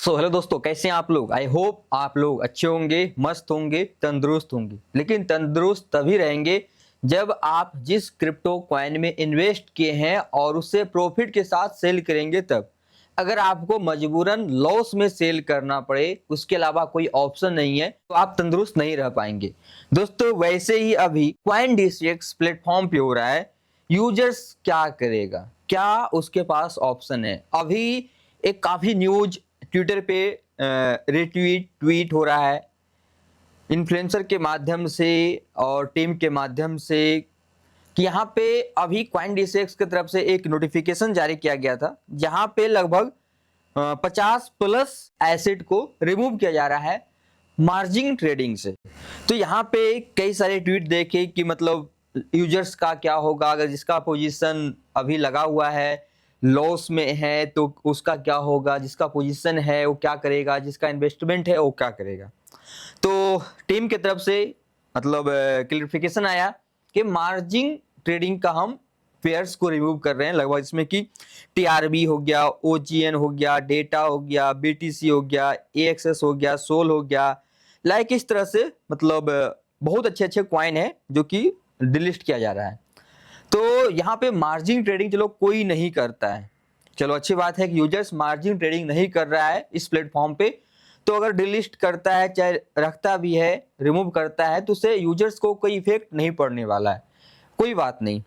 So hello दोस्तों, कैसे हैं आप लोग। आई होप आप लोग अच्छे होंगे, मस्त होंगे, तंदुरुस्त होंगे। लेकिन तंदुरुस्त तभी रहेंगे जब आप जिस क्रिप्टो कॉइन में इन्वेस्ट किए हैं और उससे प्रॉफिट के साथ सेल करेंगे तब। अगर आपको मजबूरन लॉस में सेल करना पड़े, उसके अलावा कोई ऑप्शन नहीं है, तो आप तंदुरुस्त नहीं रह पाएंगे। दोस्तों वैसे ही अभी CoinDCX प्लेटफॉर्म पे हो रहा है। यूजर्स क्या करेगा, क्या उसके पास ऑप्शन है। अभी एक काफी न्यूज ट्विटर पे रिट्वीट ट्वीट हो रहा है इन्फ्लुएंसर के माध्यम से और टीम के माध्यम से कि यहाँ पे अभी CoinDCX की तरफ से एक नोटिफिकेशन जारी किया गया था, जहाँ पे लगभग 50+ एसेट को रिमूव किया जा रहा है मार्जिन ट्रेडिंग से। तो यहाँ पे कई सारे ट्वीट देखे कि मतलब यूजर्स का क्या होगा, अगर जिसका पोजीशन अभी लगा हुआ है लॉस में है तो उसका क्या होगा, जिसका पोजीशन है वो क्या करेगा, जिसका इन्वेस्टमेंट है वो क्या करेगा। तो टीम की तरफ से मतलब क्लैरिफिकेशन आया कि मार्जिन ट्रेडिंग का हम पेयर्स को रिमूव कर रहे हैं लगभग, इसमें कि TRB हो गया, OGN हो गया, डेटा हो गया, BTC हो गया, AXS हो गया, सोल हो गया, लाइक इस तरह से मतलब बहुत अच्छे अच्छे कॉइन है जो कि डिलिस्ट किया जा रहा है। तो यहाँ पे मार्जिन ट्रेडिंग चलो कोई नहीं करता है, चलो अच्छी बात है कि यूजर्स मार्जिन ट्रेडिंग नहीं कर रहा है इस प्लेटफॉर्म पे। तो अगर डिलीट करता है, चाहे रखता भी है, रिमूव करता है, तो उससे यूजर्स को कोई इफेक्ट नहीं पड़ने वाला है, कोई बात नहीं।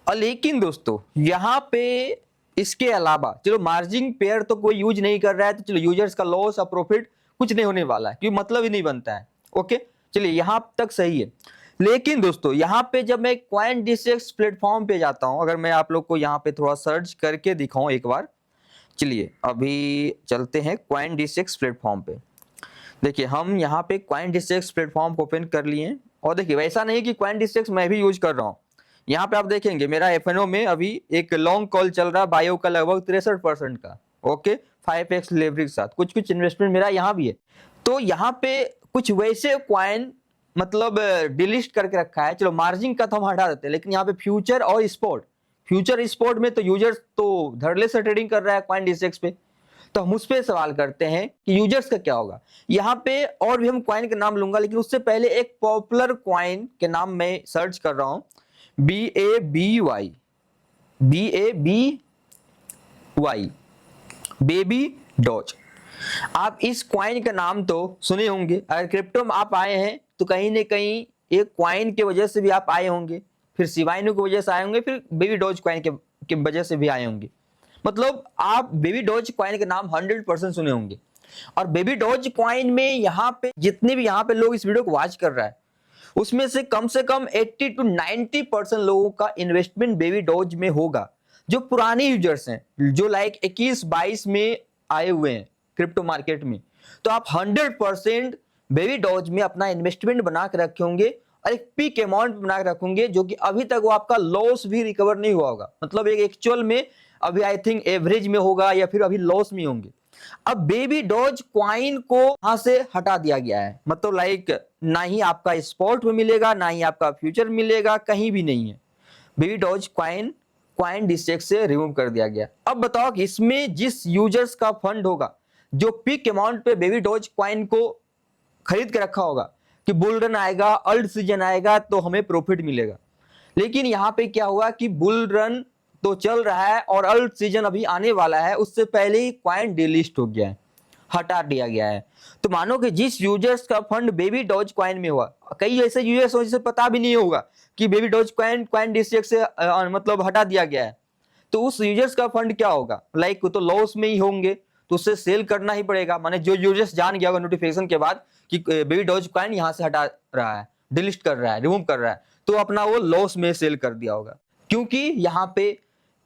और लेकिन दोस्तों यहाँ पे इसके अलावा चलो मार्जिन पेयर तो कोई यूज नहीं कर रहा है, तो चलो यूजर्स का लॉस और प्रॉफिट कुछ नहीं होने वाला है, क्योंकि मतलब ही नहीं बनता है। ओके चलिए यहाँ तक सही है। लेकिन दोस्तों यहाँ पे जब मैं CoinDCX प्लेटफॉर्म पे जाता हूँ, अगर मैं आप लोग को यहाँ पे थोड़ा सर्च करके दिखाऊं एक बार, चलिए अभी चलते हैं CoinDCX प्लेटफॉर्म पे। देखिए हम यहाँ पे CoinDCX प्लेटफॉर्म को ओपन कर लिए हैं और देखिए वैसा नहीं कि CoinDCX मैं भी यूज कर रहा हूँ। यहाँ पे आप देखेंगे मेरा FNO में अभी एक लॉन्ग कॉल चल रहा है बायो का लगभग 63% का। ओके 5x लेवरेज के साथ कुछ कुछ इन्वेस्टमेंट मेरा यहाँ भी है। तो यहाँ पे कुछ वैसे क्वाइन मतलब डिलिस्ट करके रखा है, चलो मार्जिन का तो हम हटा देते हैं, लेकिन यहाँ पे फ्यूचर और स्पॉट, फ्यूचर स्पॉट में तो यूजर्स तो धड़ल्ले से ट्रेडिंग कर रहा है CoinDCX पे। तो हम उस पर सवाल करते हैं कि यूजर्स का क्या होगा। यहाँ पे और भी हम क्वाइन के नाम लूंगा, लेकिन उससे पहले एक पॉपुलर क्वाइन के नाम मैं सर्च कर रहा हूँ, BABY, बेबी डॉज। आप इस क्वाइन का नाम तो सुने होंगे, अगर क्रिप्टो में आप आए हैं तो कहीं ना कहीं एक क्वाइन के वजह से भी आप आए होंगे, फिर शिबाइनू की वजह से आए होंगे, फिर बेबी डॉज क्वाइन के वजह से भी आए होंगे। मतलब आप बेबी डॉज क्वाइन के नाम 100% सुने होंगे। और बेबी डॉज क्वाइन में यहाँ पे जितने भी यहाँ पे लोग इस वीडियो को वॉच कर रहा है, उसमें से कम 80 to 90% लोगों का इन्वेस्टमेंट बेबी डॉज में होगा, जो पुराने यूजर्स हैं, जो लाइक 21-22 में आए हुए हैं क्रिप्टो मार्केट में। तो आप 100% बेबी डॉज में अपना इन्वेस्टमेंट बना के रखे होंगे और एक पीक अमाउंट बना के रखेंगे, जो कि अभी तक वो आपका लॉस भी रिकवर नहीं हुआ होगा। मतलब एक एक्चुअल में अभी आई थिंक एवरेज में होगा या फिर अभी लॉस में होंगे। अब बेबी डॉज क्वाइन को यहां से हटा दिया गया है, मतलब लाइक ना ही आपका स्पॉट में मिलेगा, ना ही आपका फ्यूचर मिलेगा, कहीं भी नहीं है। बेबी डॉज क्वाइन CoinDCX से रिमूव कर दिया गया। अब बताओ कि इसमें जिस यूजर्स का फंड होगा, जो पिक अमाउंट पे बेबी डॉज क्वाइन को खरीद के रखा होगा कि बुल रन आएगा, अल्ट सीजन आएगा तो हमें प्रॉफिट मिलेगा। लेकिन यहाँ पे क्या हुआ कि बुल रन तो चल रहा है और अल्ट सीजन अभी आने वाला है, उससे पहले ही क्वाइन डिलिस्ट हो गया है, हटा दिया गया है। तो मानो कि जिस यूजर्स का फंड बेबी डॉज क्वाइन में हुआ, कई ऐसे यूजर्स हो जिसे पता भी नहीं होगा कि बेबी डॉज क्वाइन CoinDCX से मतलब हटा दिया गया है, तो उस यूजर्स का फंड क्या होगा, लाइक तो लॉस में ही होंगे, तो उससे सेल करना ही पड़ेगा। माने जो यूजर्स जान गया होगा नोटिफिकेशन के बाद कि बेबी डॉज क्वाइन यहाँ से हटा रहा है, डिलीट कर रहा है, रिमूव कर रहा है, तो अपना वो लॉस में सेल कर दिया होगा। क्योंकि यहाँ पे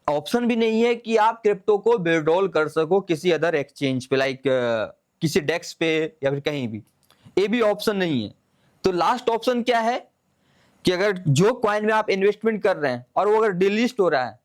ऑप्शन भी नहीं है कि आप क्रिप्टो को विड्रॉल कर सको किसी अदर एक्सचेंज पे, लाइक किसी डेक्स पे या फिर कहीं भी, ये भी ऑप्शन नहीं है। तो लास्ट ऑप्शन क्या है कि अगर जो कॉइन में आप इन्वेस्टमेंट कर रहे हैं और वो अगर डिलिस्ट हो रहा है,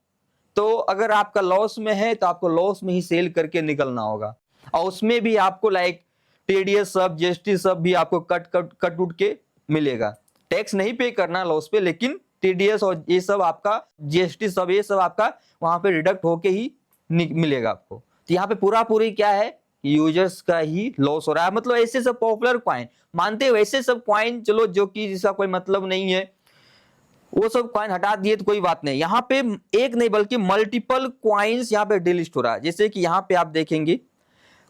तो अगर आपका लॉस में है तो आपको लॉस में ही सेल करके निकलना होगा। और उसमें भी आपको लाइक TDS सब, GST सब भी आपको कट उठ के मिलेगा। टैक्स नहीं पे करना लॉस पे, लेकिन TDS और ये सब आपका, GST सब, ये सब आपका वहां पे डिडक्ट होके ही मिलेगा आपको। तो यहाँ पे पूरा पूरी क्या है, यूजर्स का ही लॉस हो रहा है। मतलब ऐसे सब पॉपुलर क्वाइन मानते हैं, वैसे सब क्वाइन चलो जो कि जिसका कोई मतलब नहीं है वो सब क्वाइन हटा दिए तो कोई बात नहीं। यहाँ पे एक नहीं बल्कि मल्टीपल क्वाइंस यहाँ पे डिलिस्ट हो रहा है। जैसे कि यहाँ पे आप देखेंगे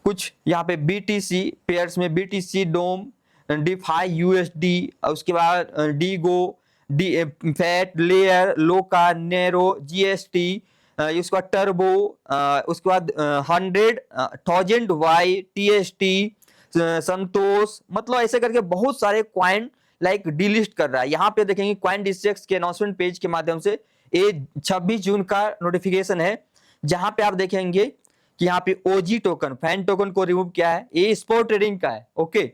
कुछ यहाँ पे बीटीसी पेयर्स में बीटीसी डोम, डिफाई यूएसडी, उसके बाद डीगो, डी फैट लेयर, लोका, नेरो, जीएसटी, उसके बाद टर्बो, उसके बाद 100,000 वाई, टीएसटी, संतोष, मतलब ऐसे करके बहुत सारे क्वाइन लाइक डिलिस्ट कर रहा है। यहाँ पे देखेंगे क्वाइन डिस्ट्रेक्स के अनाउंसमेंट पेज के माध्यम से ये 26 जून का नोटिफिकेशन है, जहां पे आप देखेंगे कि यहाँ पे ओजी टोकन फैन टोकन को रिमूव किया है। ये स्पोर्ट ट्रेडिंग का है, ओके,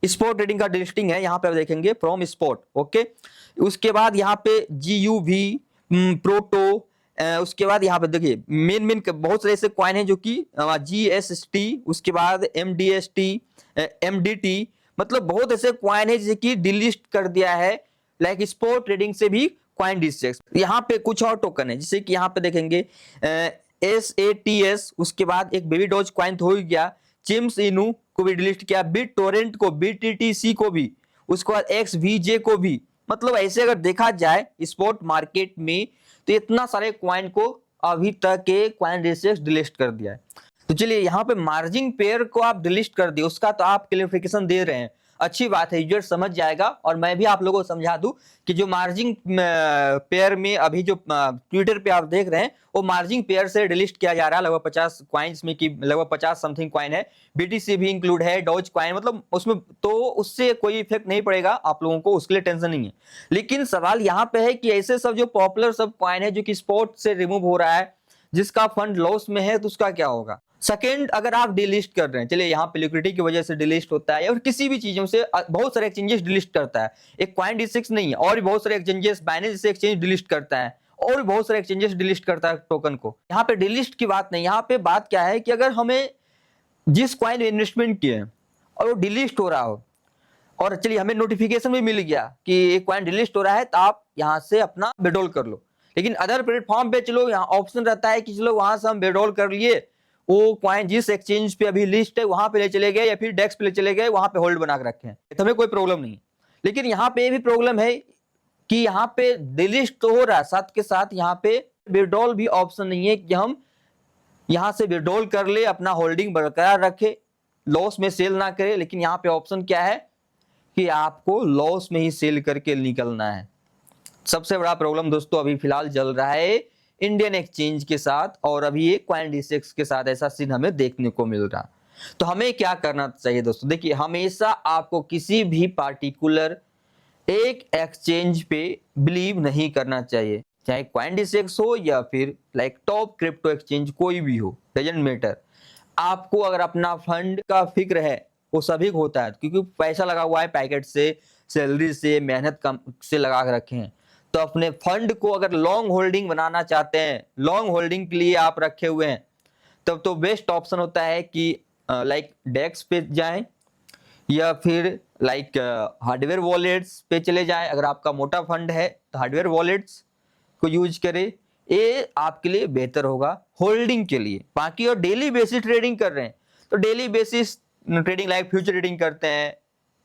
स्पोर्ट ट्रेडिंग का डिलिस्टिंग है। यहाँ पे आप देखेंगे फ्रॉम स्पोर्ट, ओके। उसके बाद यहाँ पे जीयूवी, प्रोटो, उसके बाद यहाँ पे देखिए मेन बहुत सारे ऐसे क्वाइन है जो कि जीएसटी, उसके बाद एमडीएसटी, एमडीटी, मतलब बहुत ऐसे क्वाइन है जिसे कि डिलिस्ट कर दिया है लाइक स्पोर्ट ट्रेडिंग से भी क्वाइन डिस्ट्रेक्स। यहाँ पे कुछ और टोकन है जैसे कि यहाँ पे देखेंगे SATS, उसके बाद एक बेबी डॉज क्वाइन तो हो ही गया, चिम्स इनू को भी डिलीट किया, बिट टोरेंट को, BTTC को भी, उसके बाद XVJ को भी। मतलब ऐसे अगर देखा जाए स्पॉट मार्केट में तो इतना सारे क्वाइन को अभी तक के क्वाइन डिस्ट्रेक्स डिलीट कर दिया है। तो चलिए यहाँ पे मार्जिन पेयर को आप डिलीट कर दिए, उसका तो आप क्लेरिफिकेशन दे रहे हैं, अच्छी बात है, यूजर समझ जाएगा। और मैं भी आप लोगों को समझा दूं कि जो मार्जिन पेयर में अभी जो ट्विटर पे आप देख रहे हैं वो मार्जिन पेयर से डिलीट किया जा रहा है लगभग 50 क्वाइंस में, कि लगभग 50 समथिंग क्वाइन है, बीटीसी भी इंक्लूड है, डॉज क्वाइन, मतलब उसमें तो उससे कोई इफेक्ट नहीं पड़ेगा आप लोगों को, उसके लिए टेंशन नहीं है। लेकिन सवाल यहाँ पे है कि ऐसे सब जो पॉपुलर सब क्वाइन है जो कि स्पॉट से रिमूव हो रहा है, जिसका फंड लॉस में है, तो उसका क्या होगा। सेकेंड, अगर आप डिलिस्ट कर रहे हैं, चलिए यहाँ पे लिक्विडिटी की वजह से डिलिस्ट होता है और किसी भी चीजों से बहुत सारे एक्सचेंजेस डिलिस्ट करता है, एक क्वाइन डिस्ट्रेक्स नहीं है, और भी बहुत सारे एक्सचेंजेस, बाइनेंस से एक्सचेंज डिलिस्ट करता है, और भी बहुत सारे एक्सचेंजेस डिलिस्ट करता है टोकन को। यहाँ पे डिलिस्ट की बात नहीं, यहाँ पे बात क्या है कि अगर हमें जिस क्वाइन में इन्वेस्टमेंट किए और वो डिलिस्ट हो रहा हो, और चलिए हमें नोटिफिकेशन भी मिल गया कि एक क्वाइन डिलिस्ट हो रहा है, तो आप यहाँ से अपना विड्रॉल कर लो। लेकिन अदर प्लेटफॉर्म पे चलो यहाँ ऑप्शन रहता है कि चलो वहां से हम विड्रॉल कर लिए, वो क्वाइन जिस एक्सचेंज पे अभी लिस्ट है वहां पे ले चले गए या फिर डेस्क पे ले चले गए, वहां पे होल्ड बना के रखे हैं, तो हमें कोई प्रॉब्लम नहीं। लेकिन यहाँ पे भी प्रॉब्लम है कि यहाँ पे डिलिस्ट तो हो रहा है, साथ के साथ यहाँ पे विड्रॉल भी ऑप्शन नहीं है कि हम यहाँ से विड्रॉल कर ले, अपना होल्डिंग बरकरार रखे, लॉस में सेल ना करे। लेकिन यहाँ पे ऑप्शन क्या है कि आपको लॉस में ही सेल करके निकलना है। सबसे बड़ा प्रॉब्लम दोस्तों अभी फिलहाल चल रहा है इंडियन एक्सचेंज के साथ, और अभी ये क्वाइन डिस्ट्रेक्स के साथ ऐसा सीन हमें देखने को मिल रहा। तो हमें क्या करना चाहिए दोस्तों, देखिए हमेशा आपको किसी भी पार्टिकुलर एक एक्सचेंज पे बिलीव नहीं करना चाहिए, चाहे क्वाइन डिस्ट्रेक्स हो या फिर लाइक टॉप क्रिप्टो एक्सचेंज कोई भी हो, डजंट मैटर। आपको अगर अपना फंड का फिक्र है, वो सभी को होता है क्योंकि पैसा लगा हुआ है, पैकेट से, सैलरी से, मेहनत कम से लगा के रखे हैं, तो अपने फंड को अगर लॉन्ग होल्डिंग बनाना चाहते हैं, लॉन्ग होल्डिंग के लिए आप रखे हुए हैं, तब तो बेस्ट ऑप्शन होता है कि लाइक डेक्स पे जाएं या फिर लाइक हार्डवेयर वॉलेट्स पे चले जाएं। अगर आपका मोटा फंड है तो हार्डवेयर वॉलेट्स को यूज करें, ये आपके लिए बेहतर होगा होल्डिंग के लिए। बाकी और डेली बेसिस ट्रेडिंग कर रहे हैं तो daily basis trading like future trading करते हैं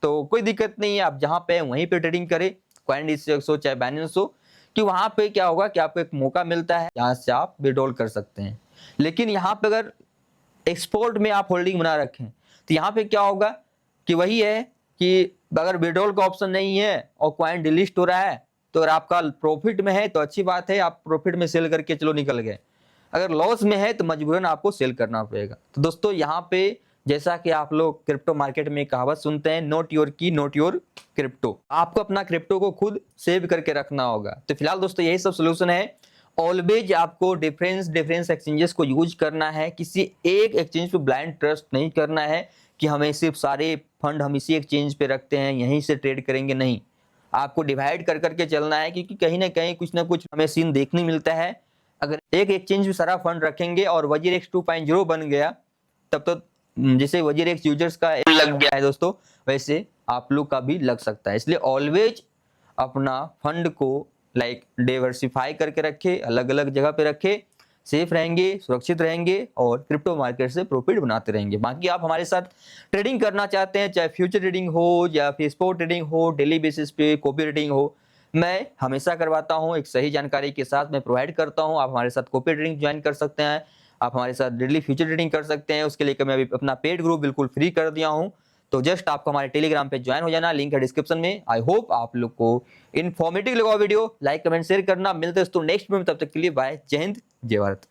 तो कोई दिक्कत नहीं है, आप जहां पे वहीं पे ट्रेडिंग करें, क्वाइन डिस्ट्रेक्स हो चाहे बाइनेंस हो, कि वहां पे क्या होगा कि आपको एक मौका मिलता है जहां से आप विड्रॉल कर सकते हैं। लेकिन यहाँ पे अगर एक्सपोर्ट में आप होल्डिंग बना रखें तो यहाँ पे क्या होगा कि वही है कि अगर विड्रॉल का ऑप्शन नहीं है और क्वाइन डिलिस्ट हो रहा है, तो अगर आपका प्रॉफिट में है तो अच्छी बात है, आप प्रॉफिट में सेल करके चलो निकल गए, अगर लॉस में है तो मजबूरन आपको सेल करना पड़ेगा। तो दोस्तों यहाँ पे जैसा कि आप लोग क्रिप्टो मार्केट में कहावत सुनते हैं, नॉट योर की नॉट योर क्रिप्टो, आपको अपना क्रिप्टो को खुद सेव करके रखना होगा। तो फिलहाल दोस्तों यही सब सोल्यूशन है। ऑलवेज आपको डिफरेंस एक्सचेंजेस को यूज करना है, किसी एक एक्सचेंज पे ब्लाइंड ट्रस्ट नहीं करना है कि हमें सिर्फ सारे फंड हम इसी एक्सचेंज पे रखते हैं, यहीं से ट्रेड करेंगे, नहीं, आपको डिवाइड कर करके चलना है, क्योंकि कहीं ना कहीं कुछ ना कुछ हमें सीन देखने मिलता है। अगर एक एक्सचेंज में सारा फंड रखेंगे और WZirX 2.0 बन गया, तब तो जैसे WZirX यूजर्स का लग गया है दोस्तों, वैसे आप लोग का भी लग सकता है। इसलिए ऑलवेज अपना फंड को लाइक डाइवर्सिफाई करके रखे, अलग अलग जगह पे रखे, सेफ रहेंगे, सुरक्षित रहेंगे और क्रिप्टो मार्केट से प्रॉफिट बनाते रहेंगे। बाकी आप हमारे साथ ट्रेडिंग करना चाहते हैं, चाहे फ्यूचर ट्रेडिंग हो या फिर स्पॉट ट्रेडिंग हो, डेली बेसिस पे कॉपी ट्रेडिंग हो, मैं हमेशा करवाता हूं। एक सही जानकारी के साथ मैं प्रोवाइड करता हूं। आप हमारे साथ कॉपी ट्रेडिंग ज्वाइन कर सकते हैं, आप हमारे साथ डेली फ्यूचर ट्रेडिंग कर सकते हैं। उसके लिए मैं अभी अपना पेड ग्रुप बिल्कुल फ्री कर दिया हूं, तो जस्ट आपको हमारे टेलीग्राम पे ज्वाइन हो जाना, लिंक है डिस्क्रिप्शन में। आई होप आप लोग को इन्फॉर्मेटिव लगा वीडियो। लाइक कमेंट शेयर करना। मिलते हैं दोस्तों नेक्स्ट वीडियो में, तब तक के लिए बाय। जय हिंद, जय भारत।